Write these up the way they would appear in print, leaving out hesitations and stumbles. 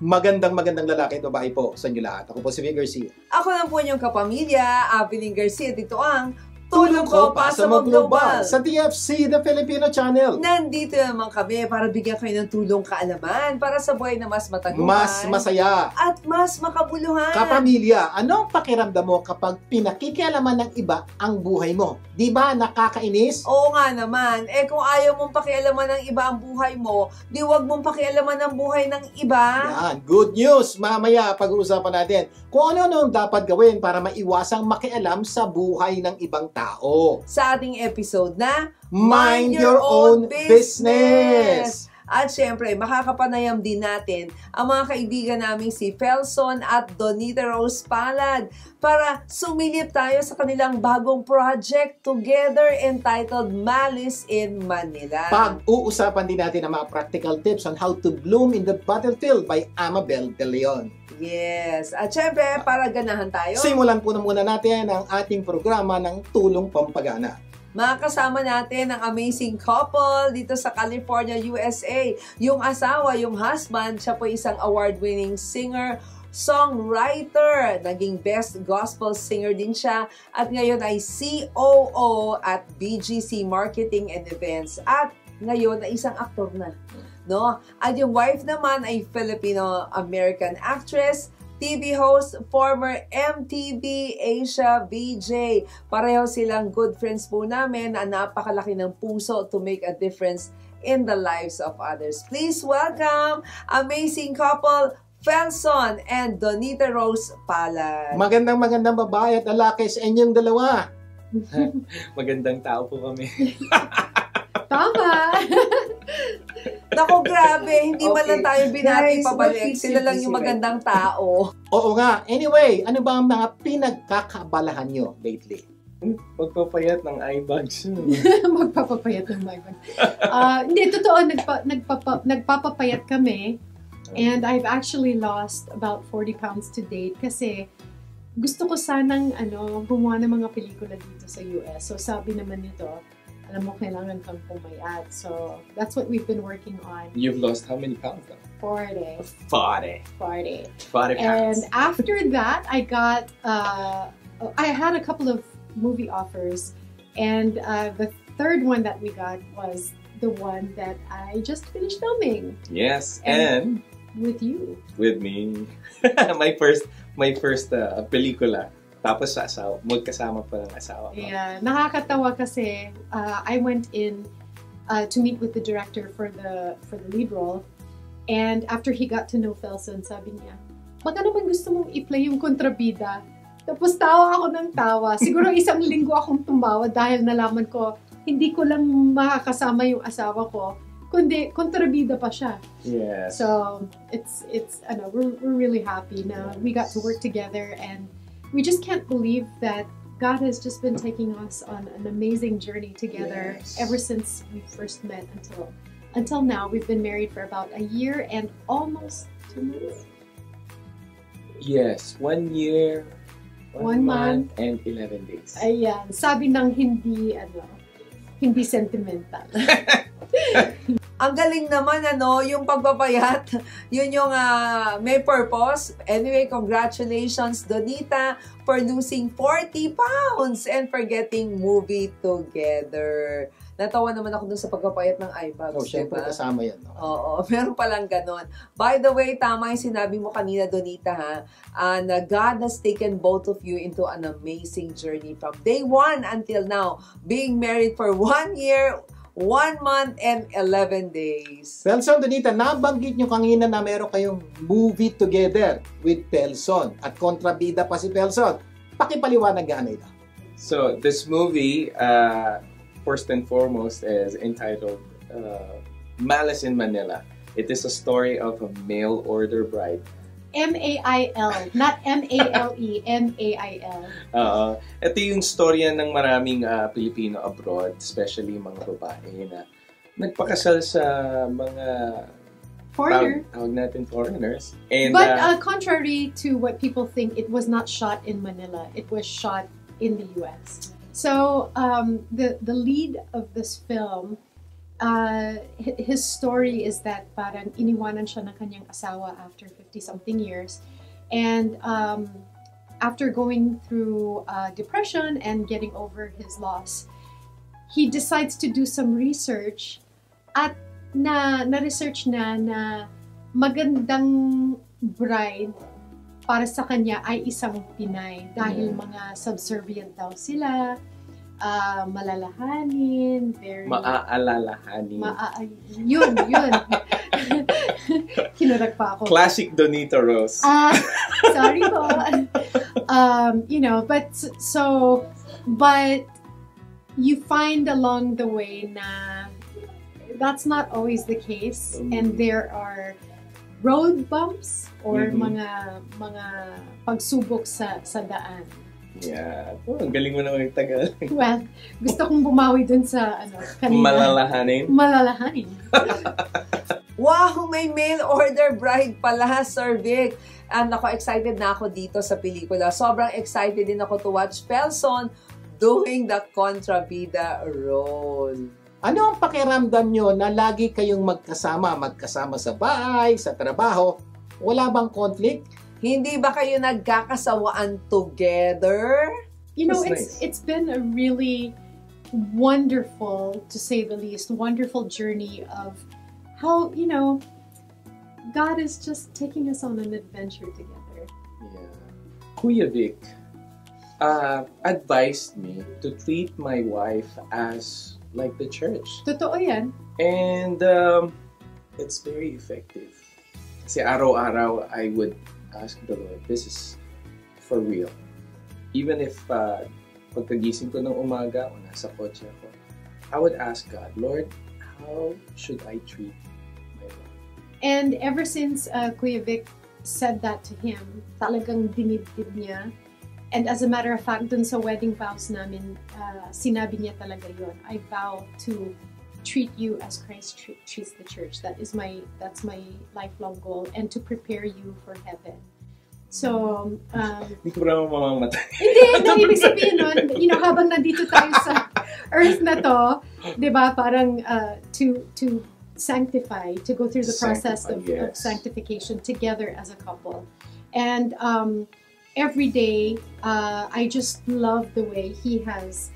Magandang lalaki at babae po sa inyo lahat. Ako po si Vic Garcia. Ako lang po inyong kapamilya, Abilene Garcia. Dito ang Tulong Ko Pasamo Global sa TFC, the Filipino Channel. Nandito naman kami para bigyan kayo ng tulong kaalaman para sa buhay na mas matagumpay, mas masaya, at mas makabuluhan. Kapamilya, anong pakiramdam mo kapag pinakikialaman ng iba ang buhay mo? Di ba nakakainis? Oo nga naman. Kung ayaw mong pakialaman ng iba ang buhay mo, di wag mong pakialaman ang buhay ng iba. Yan, good news. Mamaya pag-uusapan natin kung ano-ano ang dapat gawin para maiwasang makialam sa buhay ng ibang tao. Sa ating episode na Mind Your Own Business. At syempre, makakapanayam din natin ang mga kaibigan namin si Felson at Donita Rose Palad para sumilip tayo sa kanilang bagong project together entitled Malice in Manila. Pag-uusapan din natin ang mga practical tips on how to bloom in the battlefield by Amabel De Leon. Yes. At syempre, para ganahan tayo, simulan po na muna natin ang ating programa ng Tulong Pampagana. Makakasama natin ang amazing couple dito sa California, USA. Yung asawa, yung husband, siya po isang award-winning singer, songwriter, naging best gospel singer din siya, at ngayon ay COO at BGC Marketing and Events, at ngayon ay isang aktor na. No? At yung wife naman ay Filipino-American actress, TV host, former MTV Asia VJ. Pareho silang good friends po namin na napakalaki ng puso to make a difference in the lives of others. Please welcome amazing couple, Felson and Donita Rose Palad. Magandang babae at lalaki sa inyong dalawa. Magandang tao po kami. Tama! Naku, grabe. Hindi man lang tayo binati pabalik. Sila lang yung magandang tao. Oo nga. Anyway, ano ba ang mga pinagkakabalahan nyo lately? Magpapayat ng eye bags. Magpapapayat ng eye bags. Hindi, totoo. Nagpapapayat kami. And I've actually lost about 40 pounds to date kasi gusto ko sanang gumawa ng mga pelikula dito sa US. So sabi naman nito, alam mo, kailangan kang pumayat. So, that's what we've been working on. You've lost how many pounds now? 40. 40 pounds. And after that, I got, I had a couple of movie offers. And the third one that we got was the one that I just finished filming. Yes, and with you. With me. my first pelikula. Tapos sa asawa, magkasama pa ng asawa ko. Yeah, nakakatawa kasi I went in to meet with the director for the lead role, and after he got to know Felson, sabi niya, baka naman gusto mong i-play yung kontrabida. Tapos tawa ako ng tawa. Siguro isang linggo akong tumawa dahil nalaman ko, hindi ko lang makakasama yung asawa ko, kundi kontrabida pa siya. Yes. So, it's we're really happy na we got to work together, and we just can't believe that God has just been taking us on an amazing journey together. Yes. Ever since we first met until now. We've been married for about a year and almost 2 months. Yes, 1 year, 1 month, and 11 days. Ayan, sabi ng hindi sentimental. Ang galing naman, yung pagpapayat, yun yung may purpose. Anyway, congratulations, Donita, for losing 40 pounds and for getting movie together. Natawa naman ako dun sa pagpapayat ng eye bags. Oh, syempre kasama yan. Oo, meron palang ganon. By the way, tama yung sinabi mo kanina, Donita, na God has taken both of you into an amazing journey from day 1 until now. Being married for 1 year, 1 month and 11 days. Felson, Donita, nabanggit nyo kanina na meron kayong movie together with Felson at kontrabida pa si Felson. Pakipaliwanag nga ito. So, this movie, first and foremost, is entitled Malice in Manila. It is a story of a mail-order bride. M-A-I-L, not M-A-L-E, M-A-I-L. Ito yung storya ng maraming Pilipino abroad, especially mga babae na nagpakasal sa mga tawag natin foreigners. And, but contrary to what people think, it was not shot in Manila. It was shot in the U.S. So the lead of this film his story is that parang iniwanan siya ng kanyang asawa after 50-something years. And after going through depression and getting over his loss, he decides to do some research at na-research na magandang bride para sa kanya ay isang Pinay dahil mga subservient daw sila, malalahanin, very... Maaalalahanin. Yun. Kinurag pa ako. Classic Donita Rose. Sorry po. But you find along the way na that's not always the case, and there are road bumps or mga pagsubok sa daan. Yeah. Ang galing mo naman yung Tagalog. Well, gusto kong bumawi dun sa kanina. Malalahanin. Wow, may mail order bride pala, Sir Vic. Excited na ako dito sa pelikula. Sobrang excited din ako to watch Felson doing the kontrabida role. Ano ang pakiramdam nyo na lagi kayong magkasama sa bahay, sa trabaho? Wala bang conflict? Hindi ba kayo nagkakasawaan together? You know, That's nice. It's been a really wonderful, to say the least, wonderful journey of how, God is just taking us on an adventure together. Yeah. Kuya Vic advised me to treat my wife as like the church. Totoo yan. And it's very effective. Kasi araw-araw, I would ask the Lord, this is for real. Even if pagkagising ko ng umaga o nasa kotse ako, I would ask God, Lord, how should I treat my wife? And ever since Kuya Vic said that to him, talagang dinidid niya. And as a matter of fact, dun sa wedding vows namin, sinabi niya talaga yun. I vow to treat you as Christ treats the church. That's my lifelong goal, and to prepare you for heaven. So, Hindi ko parang mamamatay. Hindi, ibig sabihin nun, habang nandito tayo sa earth na to, di ba, parang to sanctify, to go through the process of sanctification together as a couple. And every day, I just love the way he has,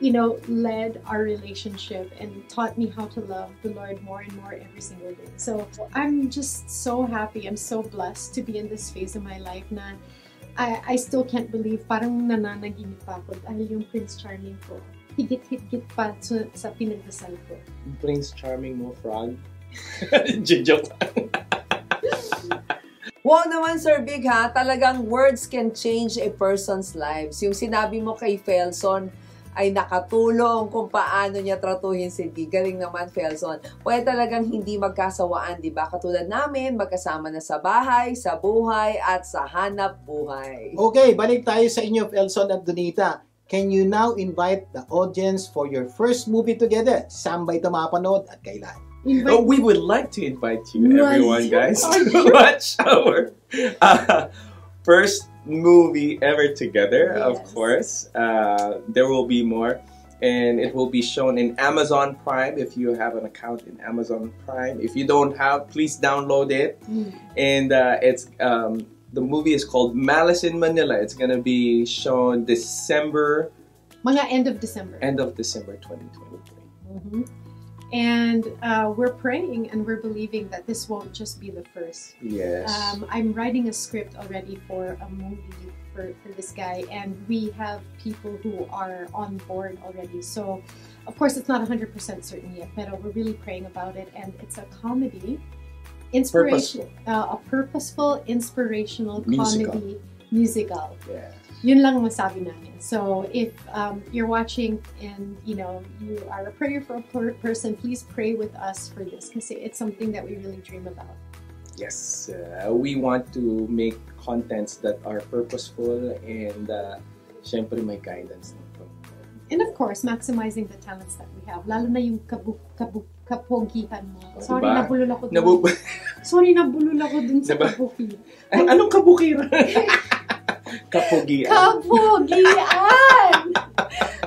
led our relationship and taught me how to love the Lord more and more every single day. So I'm just so happy. I'm so blessed to be in this phase of my life na I still can't believe parang nananaginip pa ako dahil yung Prince Charming ko. Higit-higit pa sa pinagdasal ko. Prince Charming mo, frog? Joke lang. Wow naman, Sir Big, ha? Talagang words can change a person's lives. Yung sinabi mo kay Felson ay nakatulong kung paano niya tratuhin si Vic. Galing naman, Felson. Pwede talagang hindi magkasawaan, di ba? Katulad namin, magkasama na sa bahay, sa buhay, at sa hanap buhay. Okay, balik tayo sa inyo, Felson at Donita. Can you now invite the audience for your first movie together? Saan ba ito mapanood at kailan? We would like to invite you, everyone, guys, to watch our first movie ever together, of course. There will be more, and it will be shown in Amazon Prime if you have an account in Amazon Prime. If you don't have, please download it. And it's the movie is called Malice in Manila. It's gonna be shown December. Mga end of December. End of December 2023. And we're praying and we're believing that this won't just be the first. Yes. I'm writing a script already for a movie for this guy, and we have people who are on board already. So, of course, it's not 100% certain yet, but we're really praying about it. And it's a comedy, a purposeful, inspirational comedy musical. Yeah. Yun lang masabi namin. So if you're watching and you are a prayerful person, please pray with us for this because it's something that we really dream about. Yes, we want to make contents that are purposeful and syempre may guidance. And of course, maximizing the talents that we have. Lalo na yung kapogihan mo. Sorry, diba? nabulol ako dun. Sorry, nabulol ako dun sa kabuki. Anong kabukiran? Kapugian. Kapugian!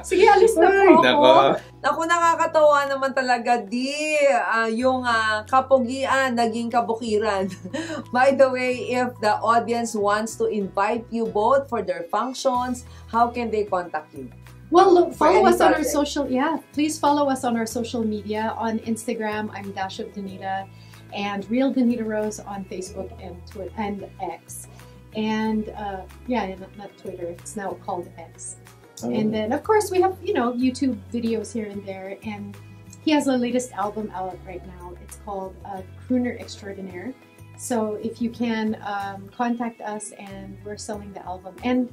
Sige, alis na po ako. Naku, nakakatawa naman talaga, yung kapugian naging kabukiran. By the way, if the audience wants to invite you both for their functions, how can they contact you? Well, look, follow any us on our project. please follow us on our social media. On Instagram, I'm Dash of Donita, and Real Donita Rose on Facebook and Twitter and X. And not Twitter, it's now called X. Oh. And then, of course, we have, YouTube videos here and there. And he has the latest album out right now. It's called Crooner Extraordinaire. So if you can contact us, and we're selling the album. And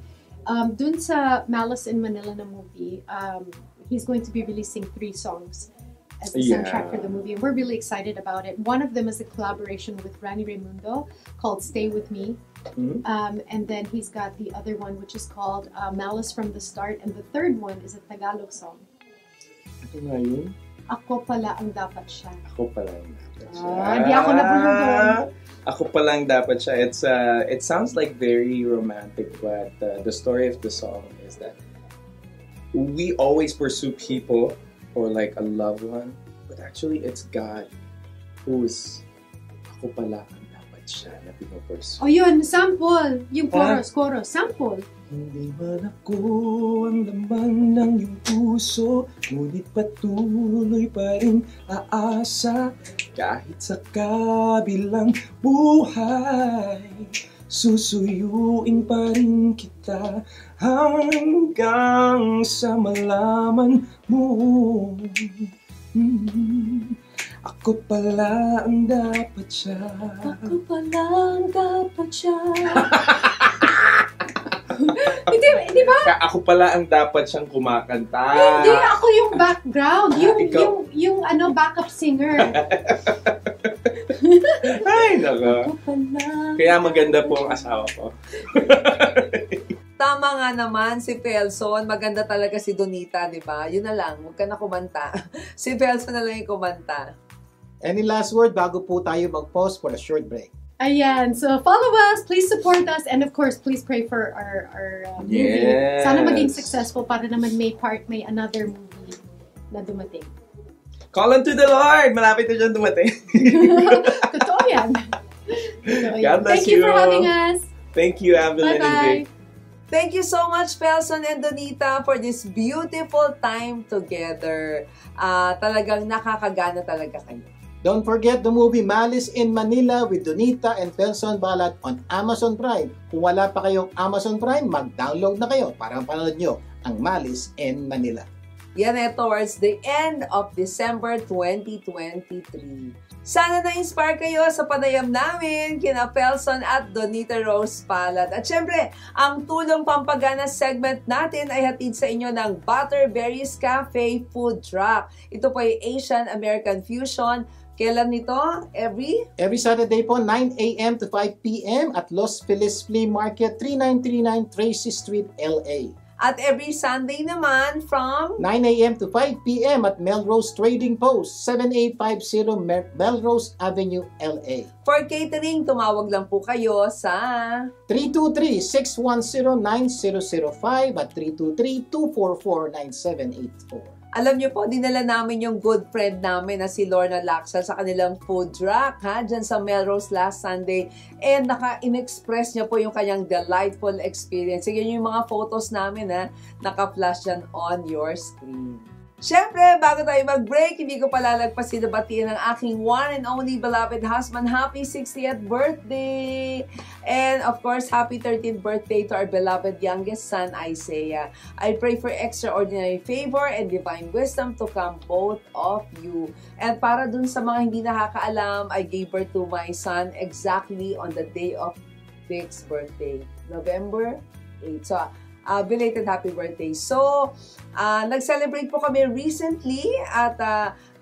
dun sa Malice in Manila na movie, he's going to be releasing 3 songs as the soundtrack for the movie. And we're really excited about it. One of them is a collaboration with Rani Raimundo called Stay With Me. And then he's got the other one, which is called Malice From The Start. And the third one is a Tagalog song. Ito nga yun? Ako pala ang dapat siya. Ako pala ang dapat siya. Di ako nabulong doon. Ako pala ang dapat siya. It sounds like very romantic, but the story of the song is that we always pursue people or like a loved one, but actually it's God who's ako pala ang dapat siya na pinupursue. Oh yun, sample. Yung chorus, sample. Hindi man ako ang laman ng iyong puso, ngunit patuloy pa rin aasa. Kahit sa kabilang buhay, susuyuin pa rin kita hanggang sa malaman mo. Ako pala ang dapat siya. Ako pala ang dapat siya. Hindi ba? Kaya ako pala ang dapat siyang kumakanta. Hindi, ako yung background. Ikaw. Yung backup singer. Ay, naka. Ako pala. Kaya maganda po ang asawa ko. Tama nga naman si Felson. Maganda talaga si Donita, di ba? Yun na lang, huwag ka na kumanta. Si Felson na lang yung kumanta. Any last word bago po tayo mag-pause for a short break? Ayan, so follow us, please support us, and of course, please pray for our movie. Yes. Sana maging successful para naman may another movie na dumating. Call unto the Lord! Malapit na dyan dumating. Totoo yan. God bless Thank you for you. having us. Thank you, Evelyn and Bye-bye. Vic. Thank you so much, Felson and Donita, for this beautiful time together. Talagang nakakagana talaga kayo. Don't forget the movie Malice in Manila with Donita and Felson Balat on Amazon Prime. Kung wala pa kayong Amazon Prime, mag-download na kayo para mapanood nyo ang Malice in Manila. Yan towards the end of December 2023. Sana na-inspire kayo sa panayam namin kina Felson at Donita Rose Palad. At syempre, ang tulong pampagana segment natin ay hatid sa inyo ng Butterberries Cafe Food Truck. Ito po ay Asian American Fusion. Kailan nito? Every Saturday po, 9 a.m. to 5 p.m. at Los Feliz Flea Market, 3939 Tracy Street, LA. At every Sunday naman from 9 a.m. to 5 p.m. at Melrose Trading Post, 7850 Melrose Avenue, LA. For catering, tumawag lang po kayo sa 323-610-9005 at 323-244-9784. Alam niyo po, dinala namin yung good friend namin na si Lorna Laxal sa kanilang food truck, dyan sa Melrose last Sunday. And naka-in-express niya po yung kanyang delightful experience. Sige yung mga photos namin, naka-flash yan on your screen. Siyempre, bago tayo mag-break, hindi ko palalagpasin na batiin ang aking one and only beloved husband. Happy 60th birthday! And of course, happy 13th birthday to our beloved youngest son, Isaiah. I pray for extraordinary favor and divine wisdom to come both of you. And para dun sa mga hindi nakakaalam, I gave birth to my son exactly on the day of Vic's birthday, November 8. So, belated happy birthday. So, nag-celebrate po kami recently at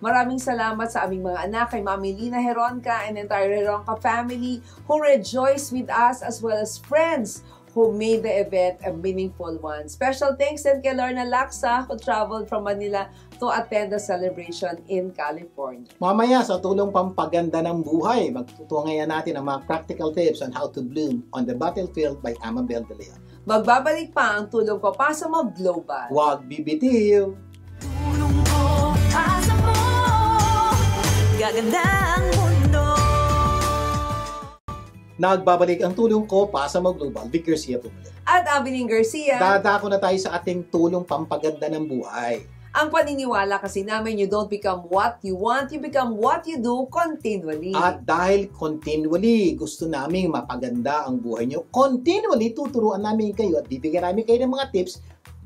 maraming salamat sa aming mga anak, kay Mami Lina Heronca and entire Heronca family who rejoiced with us as well as friends who made the event a meaningful one. Special thanks din kay Lorna Laxa who traveled from Manila to attend the celebration in California. Mamaya sa tulong pampaganda ng buhay, magtutungayan natin ang mga practical tips on how to bloom on the battlefield by Amabel De Leon. Magbabalik pa ang tulong ko pa sa mga global. Huwag bibitiw! Tulong ko Asa mo, gaganda ang mundo. Nagbabalik ang tulong ko para sa Global. Vic Garcia po muli. At Abilene Garcia. Dadako na tayo sa ating tulong pampaganda ng buhay. Ang paniniwala kasi namin, you don't become what you want, you become what you do continually. At dahil continually gusto naming mapaganda ang buhay nyo, continually tuturuan namin kayo at bibigyan namin kayo ng mga tips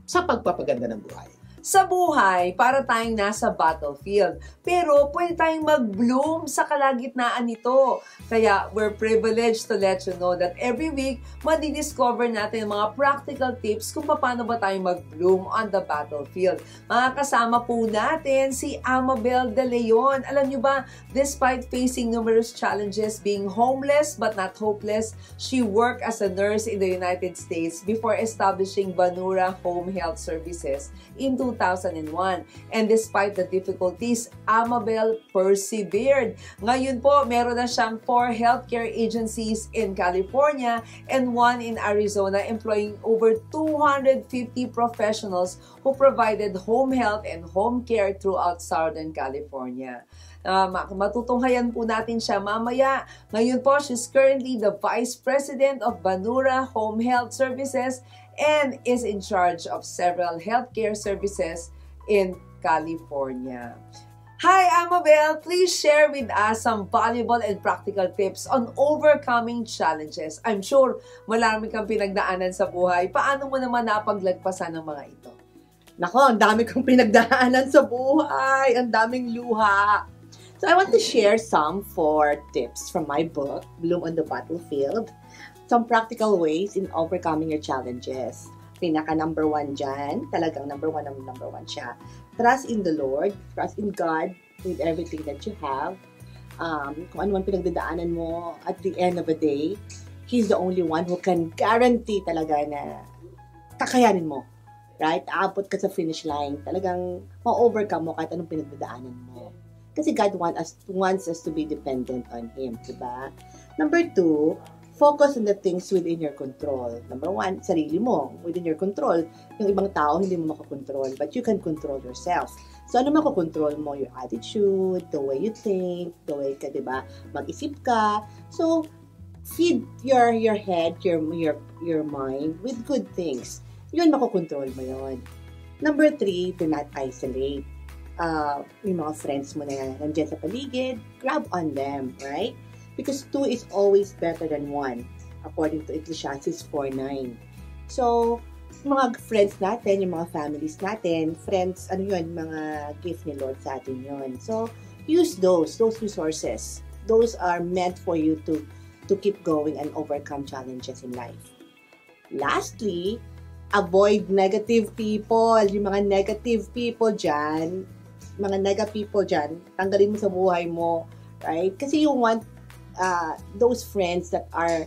sa pagpapaganda ng buhay. Sa buhay, para tayong nasa battlefield. Pero pwede tayong mag-bloom sa kalagitnaan nito. Kaya we're privileged to let you know that every week, madidiscover natin mga practical tips kung paano ba tayong mag-bloom on the battlefield. Makakasama po natin si Amabel De Leon. Alam nyo ba, despite facing numerous challenges, being homeless but not hopeless, she worked as a nurse in the United States before establishing Banura Home Health Services in 2001. And despite the difficulties, Amabel persevered. Ngayon po, meron na siyang 4 healthcare agencies in California and 1 in Arizona, employing over 250 professionals who provided home health and home care throughout Southern California. Matutunghayan po natin siya mamaya. Ngayon po, she's currently the Vice President of Banura Home Health Services and is in charge of several healthcare services in California. Hi, Amabel! Please share with us some valuable and practical tips on overcoming challenges. I'm sure marami kang pinagdaanan sa buhay. Paano mo naman napaglagpasan ng mga ito? Nako, ang dami kong pinagdaanan sa buhay. Ang daming luha. So I want to share some 4 tips from my book, Bloom on the Battlefield. Some practical ways in overcoming your challenges. Pinaka number 1 dyan, talagang number 1 siya. Trust in the Lord, trust in God with everything that you have. Kung ano man pinagdadaanan mo, at the end of the day, He's the only one who can guarantee talaga na kakayanin mo. Right? Aabot ka sa finish line, talagang ma-overcome mo kahit anong pinagdadaanan mo. Kasi God wants us to be dependent on Him, diba? Number 2, focus on the things within your control. Number 1, sarili mo, within your control. Yung ibang tao, hindi mo makakontrol, but you can control yourself. So, ano makakontrol mo? Your attitude, the way you think, the way ka, diba, mag-isip ka. So, feed your head, your mind with good things. Yun, makokontrol mo yun. Number 3, do not isolate. Yung mga friends mo na nandiyan sa paligid, grab on them, right? Because 2 is always better than 1, according to Ecclesiastes 4:9. So, mga friends natin, yung mga families natin, friends, mga gift ni Lord sa atin yun. So, use those resources. Those are meant for you to keep going and overcome challenges in life. Lastly, avoid negative people. Yung mga negative people dyan, tanggalin mo sa buhay mo, right? Kasi you want those friends that are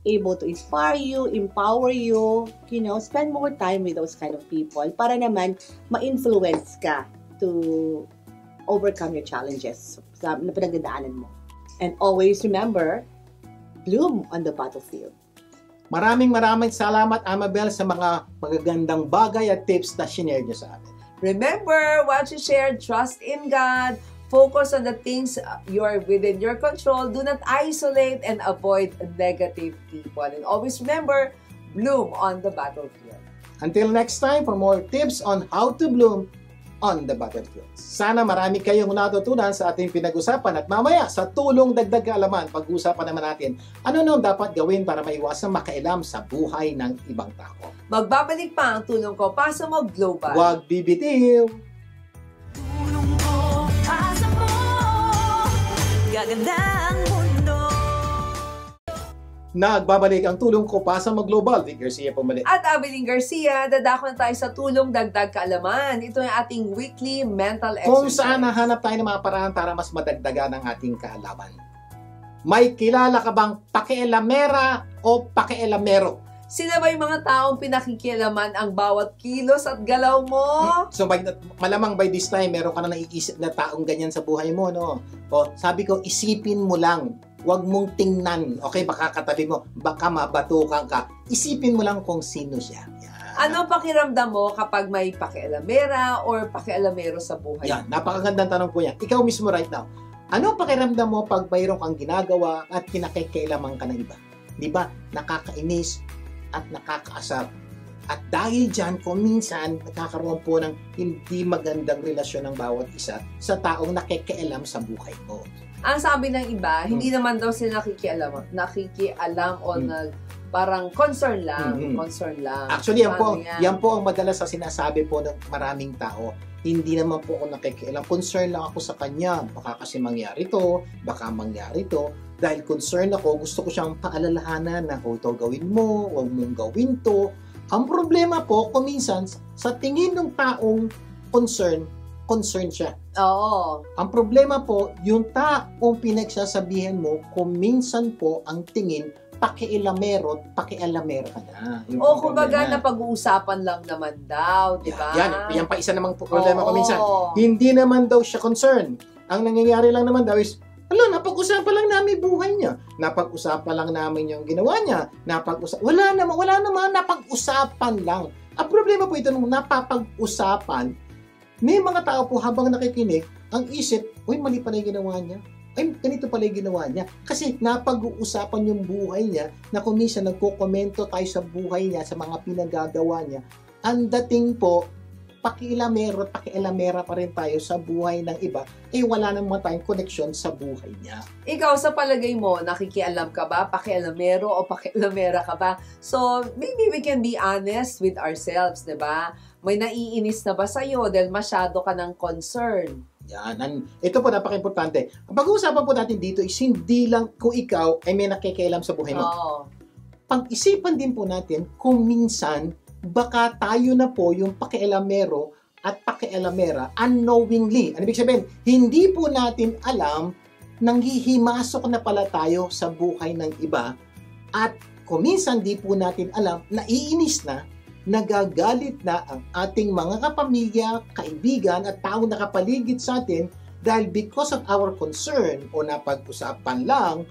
able to inspire you, empower you, spend more time with those kind of people para naman ma-influence ka to overcome your challenges na pinagdadaanan mo. And always remember, bloom on the battlefield. Maraming salamat, Amabel, sa mga magagandang bagay at tips na shinare niyo sa amin. Remember what you shared, trust in God, focus on the things you are within your control. Do not isolate and avoid negative people. And always remember, bloom on the battlefield. Until next time, for more tips on how to bloom on the battlefield. Sana marami kayong natutunan sa ating pinag-usapan at mamaya sa tulong dagdag kaalaman, pag-usapan naman natin ano nang dapat gawin para maiwasang makailam sa buhay ng ibang tao. Magbabalik pa ang tulong ko para sa Global. Huwag bibitiw! Gaganda ang mundo. Nagbabalik ang tulong ko pa sa Global. Vic Garcia pumalik. At Abilene Garcia, dadako na tayo sa tulong dagdag kaalaman. Ito yung ating weekly mental exercise. Kung saan nahanap tayo ng mga paraan para mas madagdagan ang ating kaalaman. May kilala ka bang pakialamera o pakialamero? Sila ba yung mga taong pinakikialaman ang bawat kilos at galaw mo? So, malamang by this time, meron ka na naiisip na taong ganyan sa buhay mo, no? O, sabi ko, isipin mo lang. Huwag mong tingnan. Okay, baka katabi mo, baka mabatukan ka. Isipin mo lang kung sino siya. Yan. Ano pakiramdam mo kapag may pakialamera or pakialamero sa buhay? Yan, napakagandang tanong po yan. Ikaw mismo right now, ano pakiramdam mo pag mayroon kang ginagawa at kinakailaman ka ng iba? Di ba? Nakakainis at nakakaasar. At dahil dyan, kung minsan, nagkakaroon po ng hindi magandang relasyon ng bawat isa sa taong nakikialam sa buhay mo. Ang sabi ng iba, hindi naman daw sila nakikialam o parang concern lang. Concern lang. Actually, yan po ang madalas sa sinasabi po ng maraming tao. Hindi naman po ako nakikialam. Concern lang ako sa kanya. Baka kasi mangyari to, baka mangyari to. Dahil concern ako, gusto ko siyang paalalahanan na ito gawin mo, huwag mong gawin to. Ang problema po, kung minsan, sa tingin ng taong concern siya. Oo. Ang problema po, yung taong pinagsasabihan mo, kung minsan po ang tingin, pakialamero ka na. O kumbaga na pag-uusapan lang naman daw, di ba? Yan pa isa namang problema ko minsan. Hindi naman daw siya concern. Ang nangyayari lang naman daw is, napag-usapan lang namin buhay niya. Napag-usapan lang namin yung ginawa niya. Wala naman, napag-usapan lang. Ang problema po ito, nung napapag-usapan, may mga tao po habang nakikinig, ang isip, mali pala yung ginawa niya. Ganito pala yung ginawa niya. Kasi napag-uusapan yung buhay niya na kung minsan nagko-komento tayo sa buhay niya, sa mga pinagagawa niya. Ang dating po, pakialamera pa rin tayo sa buhay ng iba, wala naman tayong connection sa buhay niya. Ikaw, sa palagay mo, nakikialam ka ba? Pakialamero o pakialamera ka ba? So, maybe we can be honest with ourselves, di ba? May naiinis na ba sa'yo dahil masyado ka ng concern? Yan. Ito po, napaka-importante. Ang pag-uusapan po natin dito is hindi lang kung ikaw ay may nakikialam sa buhay mo. Pag-isipan din po natin kung minsan baka tayo na po yung pakialamero at pakialamera unknowingly. Ano ibig sabihin? Hindi po natin alam, nanghihimasok na pala tayo sa buhay ng iba at kung minsan di po natin alam, naiinis na, nagagalit na ang ating mga kapamilya, kaibigan at taong nakapaligid sa atin dahil because of our concern o napag-usapan lang,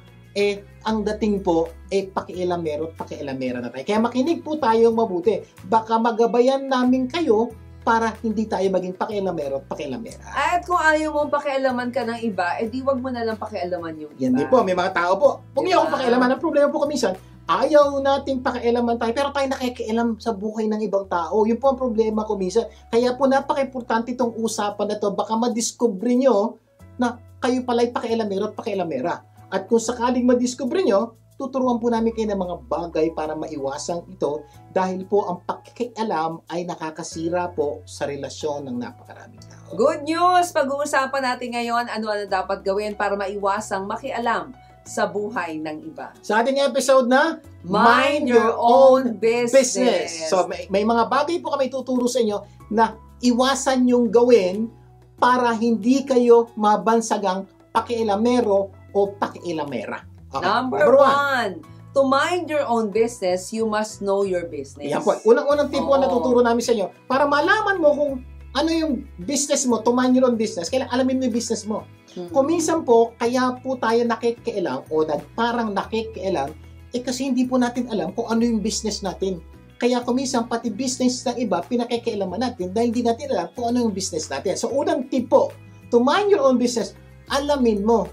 ang dating po, pakialamero at pakialamera na tayo. Kaya makinig po tayo mabuti. Baka magabayan namin kayo para hindi tayo maging pakialamero at pakialamera. At kung ayaw mong pakialaman ka ng iba, di wag mo na lang pakialaman yung iba. Yan din po, may mga tao po. Kung niyo akong pakialaman, ang problema po minsan, ayaw nating pakialaman tayo, pero tayo nakikialam sa buhay ng ibang tao. Yun po ang problema ko minsan. Kaya po napaka-importante itong usapan na to. Baka madiscover nyo na kayo pala'y pakialamero at pakialamera. At kung sakaling madiscover nyo, tuturuan po namin kayo ng mga bagay para maiwasan ito dahil po ang pakialam ay nakakasira po sa relasyon ng napakaraming tao. Good news! Pag-uusapan natin ngayon ano dapat gawin para maiwasang makialam sa buhay ng iba. Sa ating episode na Mind Your Own Business. So may mga bagay po kami tuturo sa inyo na iwasan yung gawin para hindi kayo mabansagang pakialamero o pakialamera. Okay. Number one, to mind your own business, you must know your business. Yan po. Unang-unang tip po na tuturo namin sa inyo para malaman mo kung ano yung business mo, to mind your own business, kailangan alamin mo yung business mo. Kung minsan po, kaya po tayo nakikialam o parang nakikialam, kasi hindi po natin alam kung ano yung business natin. Kaya kung minsan, pati business ng iba, pinakikialaman natin dahil hindi natin alam kung ano yung business natin. So, unang tip po, to mind your own business, alamin mo,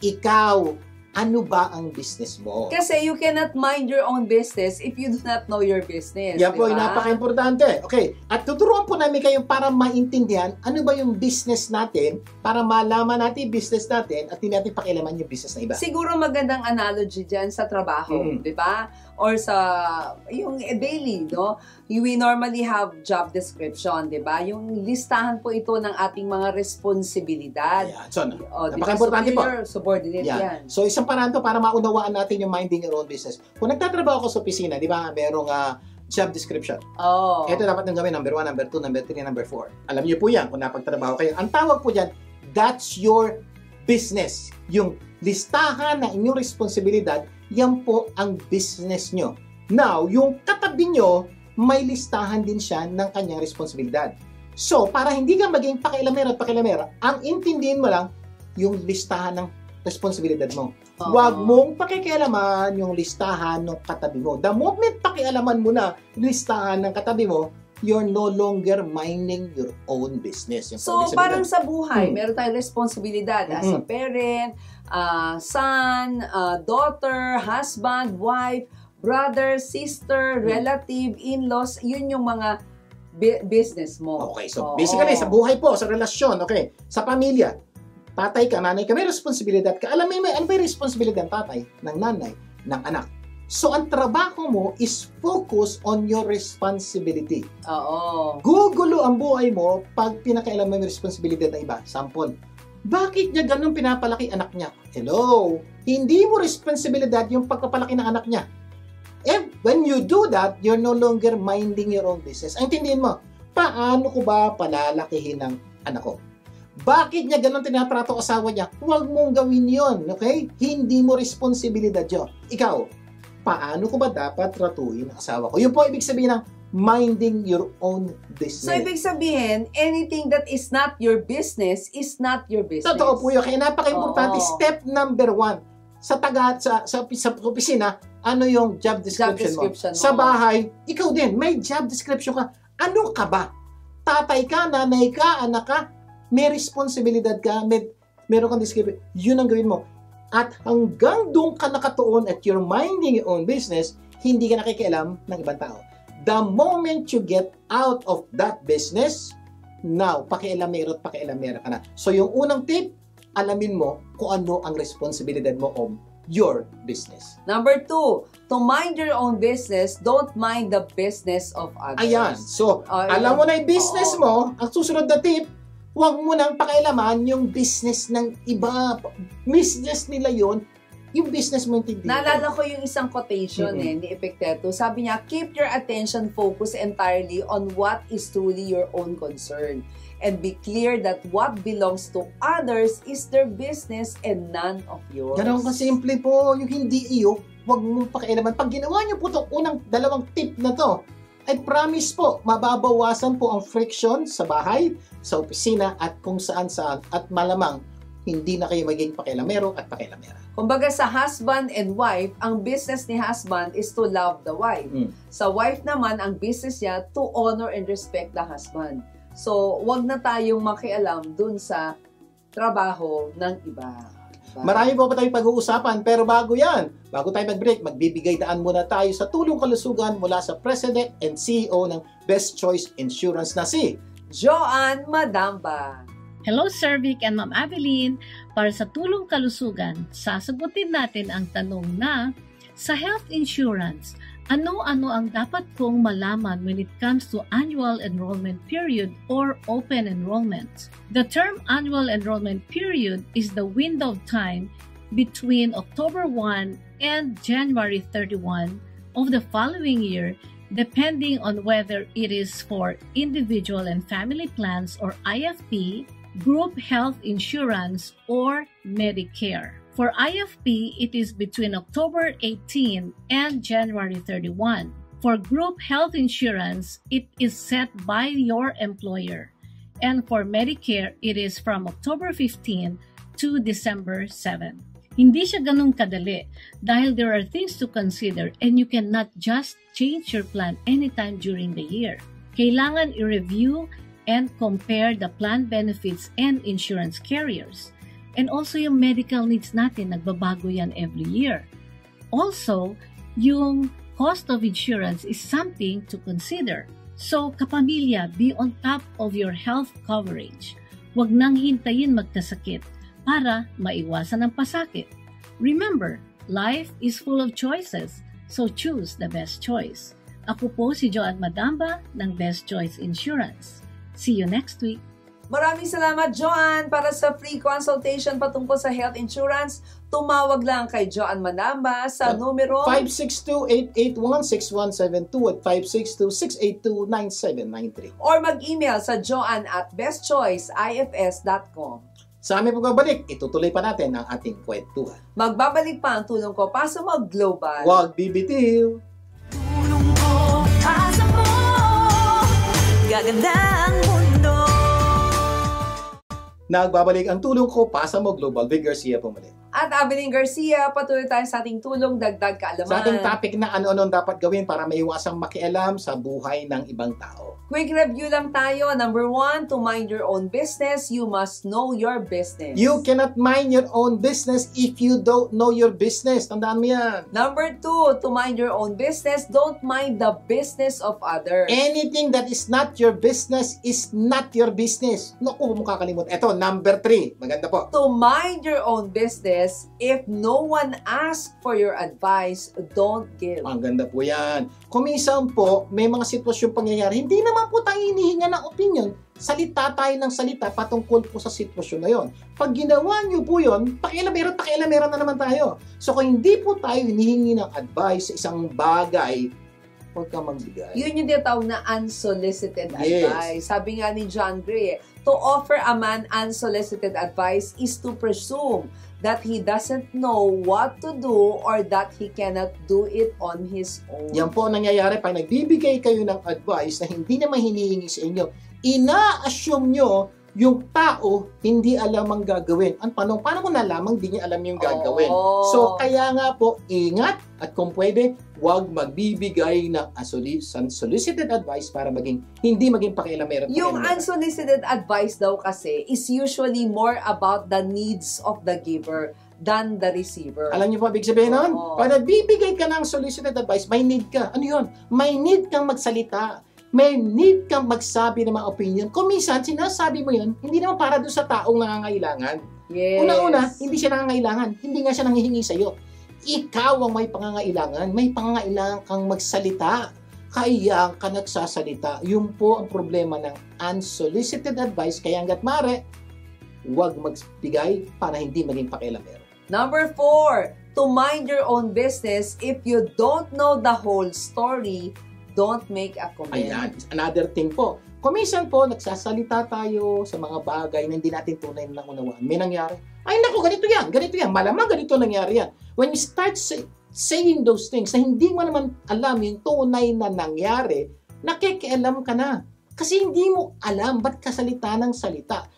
ikaw, ano ba ang business mo? Kasi you cannot mind your own business if you do not know your business. Yan po, napaka-importante. Okay, at tuturuan po namin kayo para maintindihan ano ba yung business natin, para malaman natin yung business natin at hindi natin pakialaman yung business na iba. Siguro magandang analogy dyan sa trabaho, di ba? Or sa, yung daily, no? We normally have job description, di ba? Yung listahan po ito ng ating mga responsibilidad. Ayan. So, napaka-importante po. Subordinate yan. So, isang paraan to para maunawaan natin yung minding your own business. Kung nagtatrabaho ako sa opisina, di ba, merong job description. Ito dapat nang gawin, number 1, number 2, number 3, number 4. Alam niyo po yan kung napagtrabaho kayo. Ang tawag po dyan, that's your business. Yung listahan na inyong responsibilidad, yan po ang business nyo. Now, yung katabi nyo, may listahan din siya ng kanyang responsibilidad. So, para hindi ka maging pakialamera at pakialamera, ang intindihin mo lang, yung listahan ng responsibilidad mo. Oo. Huwag mong pakikialaman yung listahan ng katabi mo. The moment pakialaman mo na yung listahan ng katabi mo, you're no longer minding your own business. Yung So, ibig sabihin parang doon. sa buhay, meron tayong responsibilidad as a parent, son, daughter, husband, wife, brother, sister, relative, in-laws, yun yung mga business mo. Okay, so Oo. basically, sa buhay po, sa relasyon, okay, sa pamilya, tatay ka, nanay ka, may responsibilidad ka. Alam mo, ano ba yung responsibilidad ng tatay, ng nanay, ng anak? So, ang trabaho mo is focus on your responsibility. Oo. Gugulo ang buhay mo pag pinakailan mo yung responsibilidad ng iba. Sample, bakit niya ganun pinapalaki anak niya? Hello? Hindi mo responsibilidad yung pagpapalaki ng anak niya. And when you do that, you're no longer minding your own business. Ang tindihin mo, paano ko ba palalakihin ng anak ko? Bakit niya ganun tinatrato asawa niya? Huwag mong gawin yon, okay? Hindi mo responsibilidad yun. Ikaw, paano ko ba dapat tratuhin ang asawa ko? Yun po ibig sabihin ng minding your own business. So, ibig sabihin, anything that is not your business is not your business. Totoo po yun. Kaya napaka-importante. Oo. Step number 1. Sa opisina, ano yung job description mo? description mo. Sa bahay, ikaw din, may job description ka. Ano ka ba? Tatay ka, nanay ka, anak ka, may responsibilidad ka, meron kang description. Yun ang gawin mo. At hanggang doon ka nakatuon at you're minding your own business, hindi ka nakikialam ng ibang tao. The moment you get out of that business, now, pakialamero at pakialamera ka na. So, yung unang tip, alamin mo kung ano ang responsibilidad mo of your business. Number 2, to mind your own business, don't mind the business of others. Ayan. So, Ayan. alam mo na yung business Oo. mo, ang susunod na tip, huwag mo nang pakialaman yung business ng iba. Business nila yon, yung business mo yung Naalala ko yung isang quotation ni Epictetus. Sabi niya, keep your attention focused entirely on what is truly your own concern. And be clear that what belongs to others is their business and none of yours. Ganon kasimple po, yung hindi iyo, huwag mong pakialaman. Pag ginawa niyo po itong unang dalawang tip na to, I promise po, mababawasan po ang friction sa bahay, sa opisina, at kung saan-saan. At malamang, hindi na kayo maging pakialamero at pakialamera. Kumbaga sa husband and wife, ang business ni husband is to love the wife. Sa wife naman, ang business niya to honor and respect the husband. So, wag na tayong makialam dun sa trabaho ng iba. Diba? Marami po tayong pag-uusapan, pero bago yan, bago tayo mag-break, magbibigay daan muna tayo sa tulong kalusugan mula sa President and CEO ng Best Choice Insurance na si Joanne Madamba. Hello, Sir Vic and Ma'am Aveline. Para sa tulong kalusugan, sasagutin natin ang tanong na, sa health insurance, ano-ano ang dapat kong malaman when it comes to annual enrollment period or open enrollment? The term annual enrollment period is the window of time between October 1 and January 31 of the following year, depending on whether it is for individual and family plans or IFP, group health insurance, or Medicare. For IFP, it is between October 18 and January 31. For group health insurance, it is set by your employer. And for Medicare, it is from October 15 to December 7. Hindi siya ganun kadali dahil there are things to consider and you cannot just change your plan anytime during the year. Kailangan i-review and compare the plan benefits and insurance carriers. And also yung medical needs natin, nagbabago yan every year. Also, yung cost of insurance is something to consider. So, kapamilya, be on top of your health coverage. Huwag nang hintayin magkasakit para maiwasan ang pasakit. Remember, life is full of choices, so choose the best choice. Ako po si Joanne Madamba ng Best Choice Insurance. See you next week. Maraming salamat, Joanne, para sa free consultation patungkol sa health insurance. Tumawag lang kay Joanne Madamba sa numero 562-881-6172 at 562-682-9793. or mag-email sa joanne@bestchoiceifs.com. Sa aming pagbabalik, itutuloy pa natin ang ating kwentuhan. Magbabalik pa ang tulong ko para sa mga global. Huwag bibitiw! Tulong ko, asa mo, gaganda ang mundo. Nagbabalik ang tulong ko, pasa mo Global. Vic Garcia pumalik. At Abilene Garcia, patuloy tayo sa ating tulong dagdag kaalaman. Sa ating topic na ano-ano dapat gawin para maiwasang makialam sa buhay ng ibang tao. Quick review lang tayo. Number 1, to mind your own business, you must know your business. You cannot mind your own business if you don't know your business. Tandaan mo yan. Number 2, to mind your own business, don't mind the business of others. Anything that is not your business is not your business. Naku, mukha kalimut. Ito, number 3. Maganda po. To mind your own business, if no one asks for your advice, don't give. Ang ganda po yan. Kuminsan po, may mga sitwasyon pangyayari, hindi naman po tayo hinihinga ng opinion. Salita tayo ng salita patungkol po sa sitwasyon na yon. Pag ginawa nyo po yun, pakialameran na naman tayo. So kung hindi po tayo hinihingi ng advice sa isang bagay, huwag ka magbigay. Yun yung tinatawag na unsolicited Yes. advice. Sabi nga ni John Gray, to offer a man unsolicited advice is to presume that he doesn't know what to do or that he cannot do it on his own. Yan po ang nangyayari pag nagbibigay kayo ng advice na hindi naman hinihingi sa inyo. Ina-assume nyo yung tao hindi alam ang gagawin. Paano mo nalamang hindi niya alam yung gagawin? Oh. So, kaya nga po, ingat at kung pwede, huwag magbibigay ng unsolicited advice para hindi maging pakialamera. Yung unsolicited advice daw kasi is usually more about the needs of the giver than the receiver. Alam niyo po, big sabihin nun? Oo. Pag nagbibigay ka ng solicited advice, may need ka. Ano yun? May need kang magsalita. May need kang magsabi ng mga opinion. Kung minsan, sinasabi mo yun, hindi naman para doon sa taong nangangailangan. Yes. Una-una, hindi siya nangangailangan. Hindi nga siya nanghihingi sa'yo. Ikaw ang may pangangailangan. May pangangailangan kang magsalita. Kaya ka nagsasalita. Yun po ang problema ng unsolicited advice. Kaya hanggat maaari, huwag magbigay para hindi maging pakialamero. Number 4, to mind your own business. If you don't know the whole story, don't make a comment. Ayan, another thing po. Kuminsan po, nagsasalita tayo sa mga bagay na hindi natin tunay na unawaan. May nangyari. Ay naku, ganito yan. Malamang ganito nangyari yan. When you start saying those things na hindi mo naman alam yung tunay na nangyari, nakikialam ka na. Kasi hindi mo alam, ba't kasalita ng salita?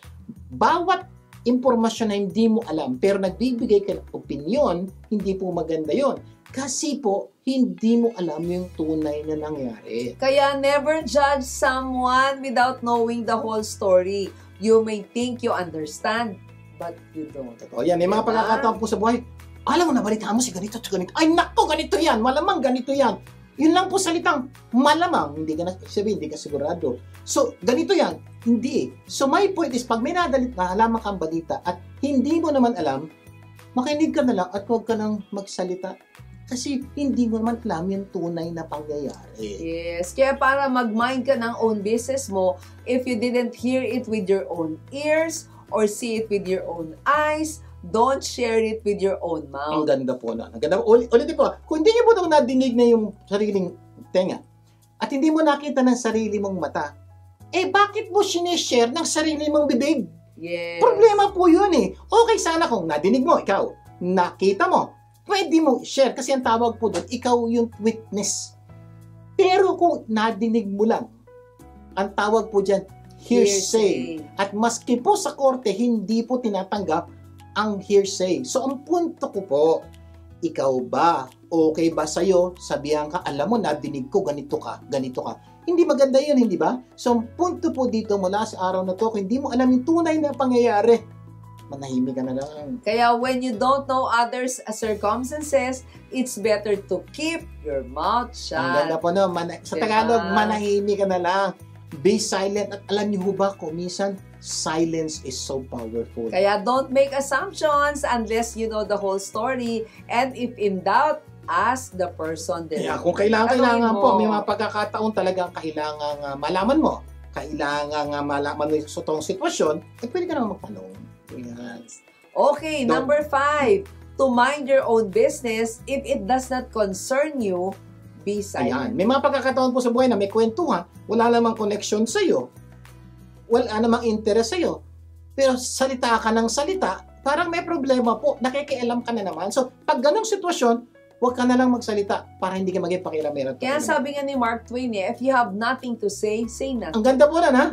Bawat impormasyon na hindi mo alam, pero nagbibigay ka ng opinion, hindi po maganda yon. Kasi po, hindi mo alam yung tunay na nangyari. Kaya never judge someone without knowing the whole story. You may think you understand, but you don't. O yan, may mga Diba? pagkakataon po sa buhay. Alam mo, nabalitaan mo si ganito at ganito. Ay nako, ganito yan. Malamang ganito yan. Yun lang po salitang malamang. Hindi ka sabihin, hindi ka sigurado. So, ganito yan. Hindi. So, my point is, pag may nahalaman kang balita at hindi mo naman alam, makinig ka na lang at huwag ka nang magsalita. Kasi hindi mo naman alam yung tunay na pangyayari. Yes. Kaya para mag-mind ka ng own business mo, if you didn't hear it with your own ears or see it with your own eyes, don't share it with your own Ang mouth. ganda po na. Ang ganda. Ulitin po. Kung hindi niyo po nung nadinig na yung sariling tenga at hindi mo nakita ng sarili mong mata, bakit mo sinishare ng sarili mong bibig? Yes. Problema po yun eh. Okay sana kung nadinig mo, ikaw, nakita mo, pwede mo share kasi ang tawag po doon, ikaw yung witness. Pero kung nadinig mo lang, ang tawag po dyan, hearsay. At maski po sa korte, hindi po tinatanggap ang hearsay. So ang punto ko po, ikaw ba, okay ba sa'yo, sabihan ka, alam mo, nadinig ko, ganito ka. Hindi maganda yun, hindi ba? So ang punto po dito mula sa araw na to, kung hindi mo alam yung tunay na pangyayari, manahimik ka na lang. Kaya when you don't know others' circumstances, it's better to keep your mouth shut. Ang ganda po no, sa Tagalog, Diba? manahimik ka na lang. Be silent. At alam niyo ba, kumisan, silence is so powerful. Kaya don't make assumptions unless you know the whole story. And if in doubt, ask the person directly. Kaya kung kailangan Tanungin mo. po, may mga pagkakataon talagang kailangan malaman mo. Kailangan malaman mo yung totoong sitwasyon, pwede ka naman magtanong. Yes. Okay, Don't- number 5. To mind your own business, if it does not concern you, be Ayan. silent. May mga pagkakataon po sa buhay na may kwentuhan, wala namang connection sa'yo, wala namang interest sa'yo, pero salita ka ng salita, parang may problema po, nakikialam ka na naman. So, pag ganong sitwasyon, huwag ka na lang magsalita para hindi ka maging pakialamera. Kaya sabi nga ni Mark Twain, if you have nothing to say nothing. Ang ganda po na, ha?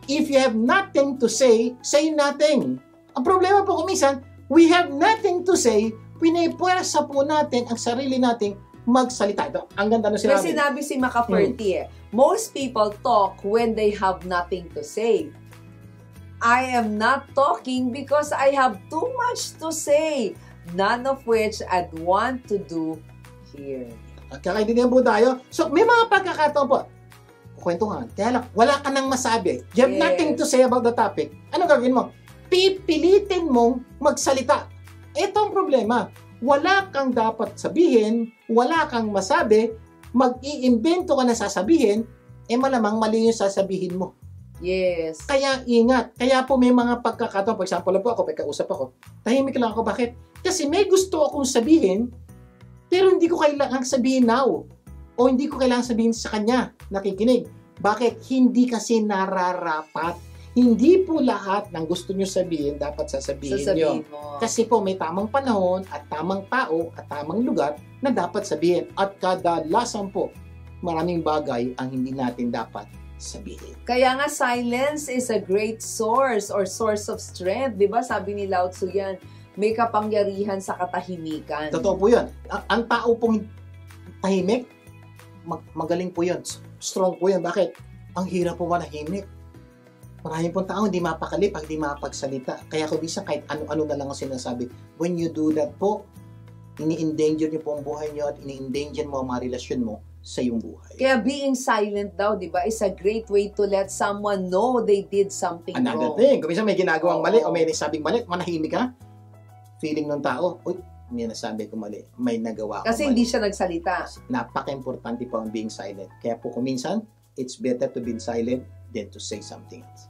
If you have nothing to say, say nothing. Ang problema po kumisan, we have nothing to say, pinipwersa po natin ang sarili nating magsalita. Ito, ang ganda na May sinabi. sinabi si McCafferty most people talk when they have nothing to say. I am not talking because I have too much to say, none of which I'd want to do here. At kakaintindihan po tayo. So, may mga pagkakataon po. Kwentuhan. Kaya lang, wala ka nang masabi. You have Yes. nothing to say about the topic. Ano gagawin mo? Pipilitin mong magsalita. Ito ang problema. Wala kang dapat sabihin, wala kang masabi, mag-iimbento ka na sasabihin, malamang mali yung sasabihin mo. Yes. Kaya ingat. Kaya po may mga pagkakataon, for example po ako, may kausap ako, tahimik lang ako. Bakit? Kasi may gusto akong sabihin, pero hindi ko kailangang sabihin now. O hindi ko kailangang sabihin sa kanya, nakikinig. Bakit? Hindi kasi nararapat. Hindi po lahat ng gusto nyo sabihin, dapat sasabihin nyo. mo. Kasi po may tamang panahon at tamang tao at tamang lugar na dapat sabihin. At kadalasan po, maraming bagay ang hindi natin dapat sabihin. Kaya nga silence is a great source or source of strength. Di ba? Sabi ni Lao Tzu yan, may kapangyarihan sa katahimikan. Totoo po yun. Ang tao pong tahimik, magaling po yun. Strong po yun. Bakit? Ang hirap po manahimik. Maraming pong tao hindi mapakali pag hindi mapagsalita. Kaya kung bisa kahit ano-ano na lang ang sinasabi. When you do that po, ini-endanger niyo po ang buhay niyo at ini-endanger mo ang mga relasyon mo sa iyong buhay. Kaya being silent daw, di ba, is a great way to let someone know they did something Another wrong. thing, kung minsan may ginagawang mali o Oo. may nasabing mali, manahimik ka, feeling ng tao, uy, hindi nasabi ko mali, may nagawa ko Kasi mali. hindi siya nagsalita. Napaka-importante po ang being silent. Kaya po kung minsan, it's better to be silent than to say something else.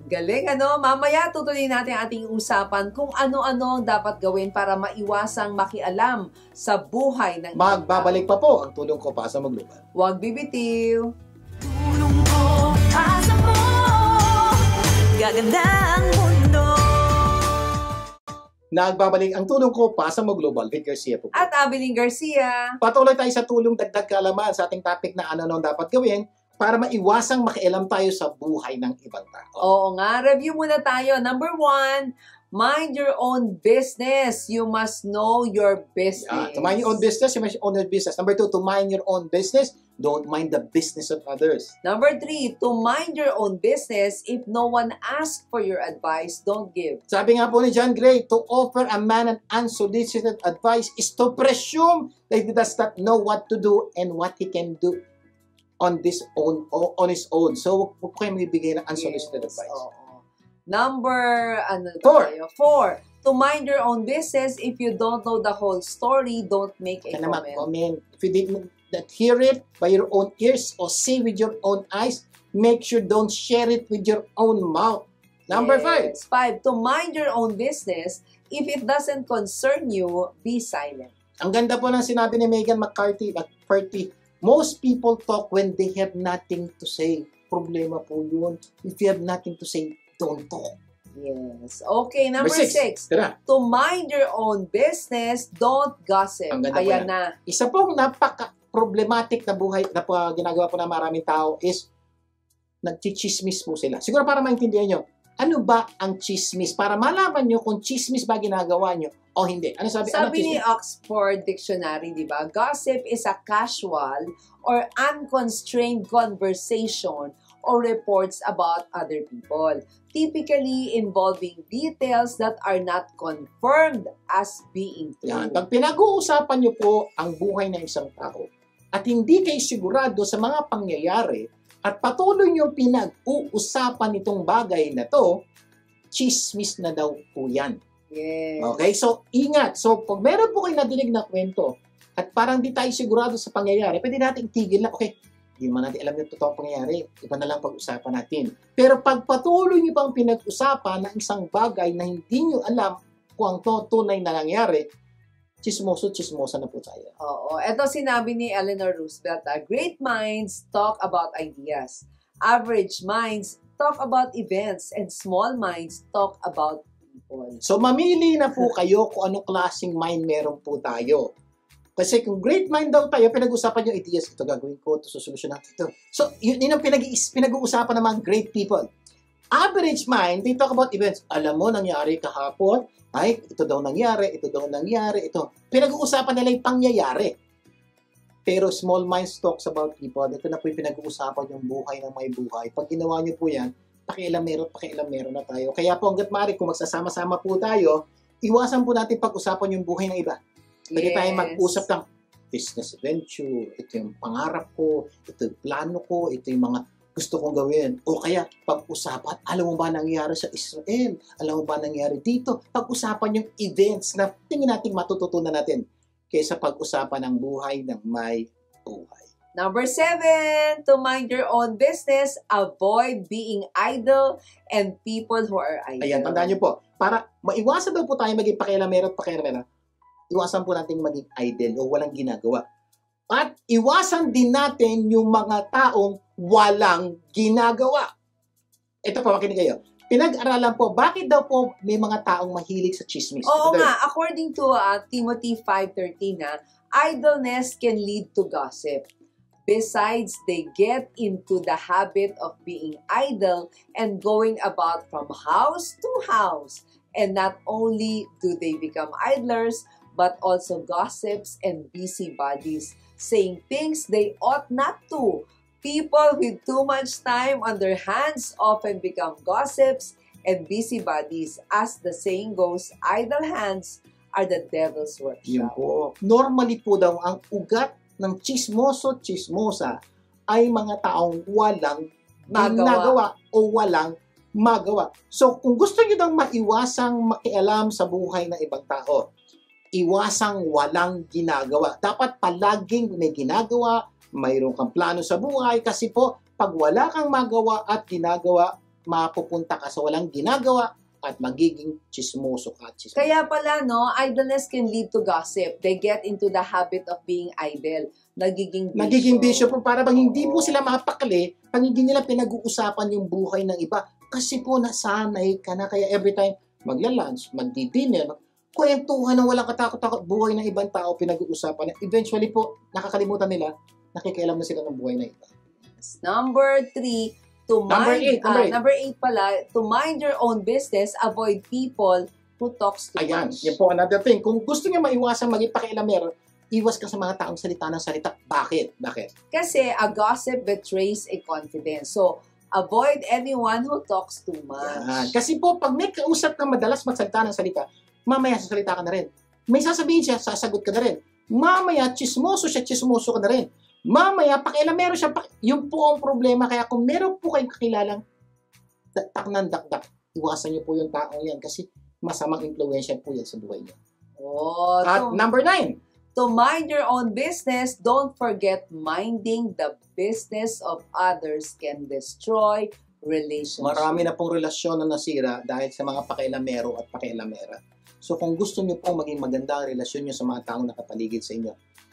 Galing, ano? Mamaya tutuloy natin ang ating usapan kung ano-ano ang dapat gawin para maiwasang makialam sa buhay ng ibang Magbabalik pa po ang tulong ko para sa Maglubal. tao. Huwag bibitiw. Tulong ko asa mo, gaganda ang mundo. Nagbabalik ang tulong ko para sa Maglubal. Vic Garcia po. At Abiling Garcia. Patuloy tayo sa tulong dagdag kaalaman sa ating topic na ano dapat gawin para maiwasang makialam tayo sa buhay ng ibang tao. Oo nga, review muna tayo. Number 1, mind your own business. You must know your business. To mind your own business, you must own your business. Number 2, to mind your own business, don't mind the business of others. Number 3, to mind your own business. If no one asks for your advice, don't give. Sabi nga po ni John Gray, to offer a man an unsolicited advice is to presume that he does not know what to do and what he can do on his own. So, huwag po kayo magbibigay ng unsolicited advice. Oo. Number, 4. 4, to mind your own business. If you don't know the whole story, don't make a Kaya naman, comment. comment. If you didn't hear it by your own ears or see with your own eyes, make sure don't share it with your own mouth. Number 5. Yes. 5, to mind your own business. If it doesn't concern you, be silent. Ang ganda po ng sinabi ni Megan McCarthy. Most people talk when they have nothing to say. Problema po yun. If you have nothing to say, don't talk. Yes. Okay, number 6. Tira. To mind your own business, don't gossip. Ang ganda po Ayan yan. na. Isa pong napaka-problematic na buhay na ginagawa po ng maraming tao is nagchichismis po sila. Siguro para maintindihan nyo, ano ba ang chismis? Para malaman nyo kung chismis ba ginagawa nyo o hindi. Ano sabi? Sabi ni chismis? Oxford Dictionary, di ba? Gossip is a casual or unconstrained conversation or reports about other people, typically involving details that are not confirmed as being true. Yan. Pag pinag-uusapan nyo po ang buhay ng isang tao at hindi kayo sigurado sa mga pangyayari at patuloy nyo pinag-uusapan itong bagay na to, chismis na daw po yan. Yes. Okay? So, ingat. So, pag meron po kayo nadinig na kwento at parang di tayo sigurado sa pangyayari, pwede natin itigil na, okay, hindi naman natin alam yung totoong pangyayari. Iba na lang pag-usapan natin. Pero pag patuloy nyo pang pinag-usapan ng isang bagay na hindi nyo alam kung ang tunay na nangyari, chismosa na po tayo. Oo. Ito sinabi ni Eleanor Roosevelt, great minds talk about ideas. Average minds talk about events. And small minds talk about people. So, mamili na po kayo kung anong klaseng mind meron po tayo. Kasi kung great mind daw tayo, pinag-usapan yung ideas, ito gagawin ko, ito susolusyon natin ito. So, yun ang pinag-uusapan ng mga great people. Average mind, they talk about events. Alam mo, nangyari kahapon, ay, ito daw nangyari, ito. Pinag-uusapan nila yung pangyayari. Pero small minds talks about people. Ito na po yung pinag-uusapan yung buhay ng may buhay. Pag ginawa niyo po yan, pakialamero na tayo. Kaya po, hanggat maaari, kung magsasama-sama po tayo, iwasan po natin pag-usapan yung buhay ng iba. Pwede tayo mag-usap ng business venture, ito yung pangarap ko, ito yung plano ko, ito yung mga gusto kong gawin. O kaya, pag-usapan, alam mo ba nangyari sa Israel? Alam mo ba nangyari dito? Pag-usapan yung events na tingin natin matututunan natin kaysa pag-usapan ng buhay ng may buhay. Number 7, to mind your own business, avoid being idle and people who are idle. Ayan, tandaan nyo po, para maiwasan daw po tayo maging pakialamero, iwasan po natin maging idle o walang ginagawa. At iwasan din natin yung mga taong walang ginagawa. Ito po, makinig kayo. Pinag-aralan po, bakit daw po may mga taong mahilig sa chismis? Oo nga, according to Timothy 5:13, idleness can lead to gossip. Besides, they get into the habit of being idle and going about from house to house. And not only do they become idlers, but also gossips and busybodies, saying things they ought not to. People with too much time on their hands often become gossips and busybodies. As the saying goes, idle hands are the devil's workshop. Yun po. Normally po daw, ang ugat ng chismoso-chismosa ay mga taong walang ginagawa o walang magawa. So, kung gusto nyo daw maiwasang makialam sa buhay ng ibang tao, iwasang walang ginagawa. Dapat palaging may ginagawa, mayroon kang plano sa buhay, kasi po, pag wala kang magawa at ginagawa, mapupunta ka sa walang ginagawa at magiging chismoso ka. Kaya pala, no, idleness can lead to gossip. They get into the habit of being idle. Nagiging bisyo po, para bang hindi po sila mapakali pag hindi nila pinag-uusapan yung buhay ng iba. Kasi po, nasanay ka na, kaya every time magla-lunch, magdi-dinner, kwentuhan ng walang katakot-takot buhay ng ibang tao, pinag-uusapan na eventually po, nakakalimutan nila, nakikialam na sila ng buhay ng iba. Number 3, number 8 pala, to mind your own business, avoid people who talks too much. Yan po another thing. Kung gusto niya maiwasan maging pakialamero, iwas ka sa mga taong salita ng salita. Bakit? Kasi a gossip betrays a confidence. So, avoid anyone who talks too much. Yan. Kasi po, pag may kausap ka madalas magsalita ng salita, mamaya sasalita ka na rin. May sasabihin siya, sasagot ka na rin. Mamaya, chismoso ka na rin. Mamaya, pakialamero siya. Yung po ang problema. Kaya kung meron po kayong kakilalang dakdak, iwasan niyo po yung taong yan kasi masamang impluensya po yan sa buhay niyo. At number 9. To mind your own business, don't forget minding the business of others can destroy relationships. Marami na pong relasyon na nasira dahil sa mga pakialamero at pakialamera. So kung gusto niyo pong maging maganda ang relasyon niyo sa mga taong nakapaligid sa inyo,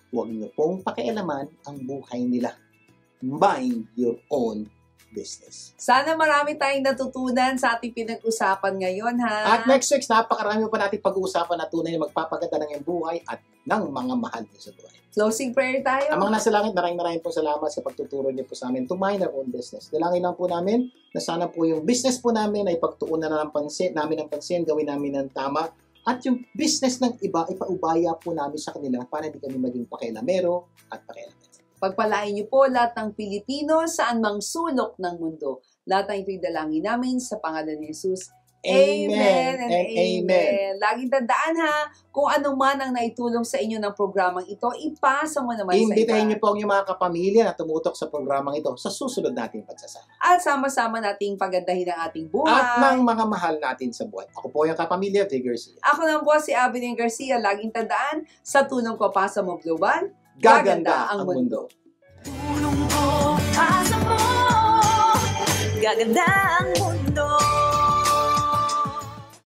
huwag niyo pong pakialaman ang buhay nila. Mind your own business. Sana marami tayong natutunan sa ating pinag-usapan ngayon, ha? At next week, napakarami pa natin pag-uusapan na tunay na magpapaganda ng iyong buhay at ng mga mahal niyo sa buhay. Closing prayer tayo. Ang mga nasa langit, maraming po salamat sa pagtuturo niyo po sa amin to mind our own business. Dalangin lang po namin na sana po yung business po namin ay pagtuunan na ng pansin, gawin namin ng tama. At yung business ng iba, ipaubaya po namin sa kanila para hindi kami maging pakialamero at pakialamero. Pagpalain niyo po lahat ng Pilipino saan mang sulok ng mundo. Lahat ng ito'y dalangin namin sa pangalan ni Jesus. Amen and amen. Laging tandaan, ha, kung anong man ang naitulong sa inyo ng programang ito, ipasa mo naman sa iba. Imbitahin niyo po ang inyong mga kapamilya na tumutok sa programang ito sa susunod nating pagsasama. At sama-sama nating pagandahin ang ating buhay. At ng mga mahal natin sa buhay. Ako po yung kapamilya, Vic Garcia. Ako naman po si Abilene Garcia. Laging tandaan, sa tulong ko pa sa mo global, gaganda ang mundo. Tulong ko, asa mo, gaganda ang mundo.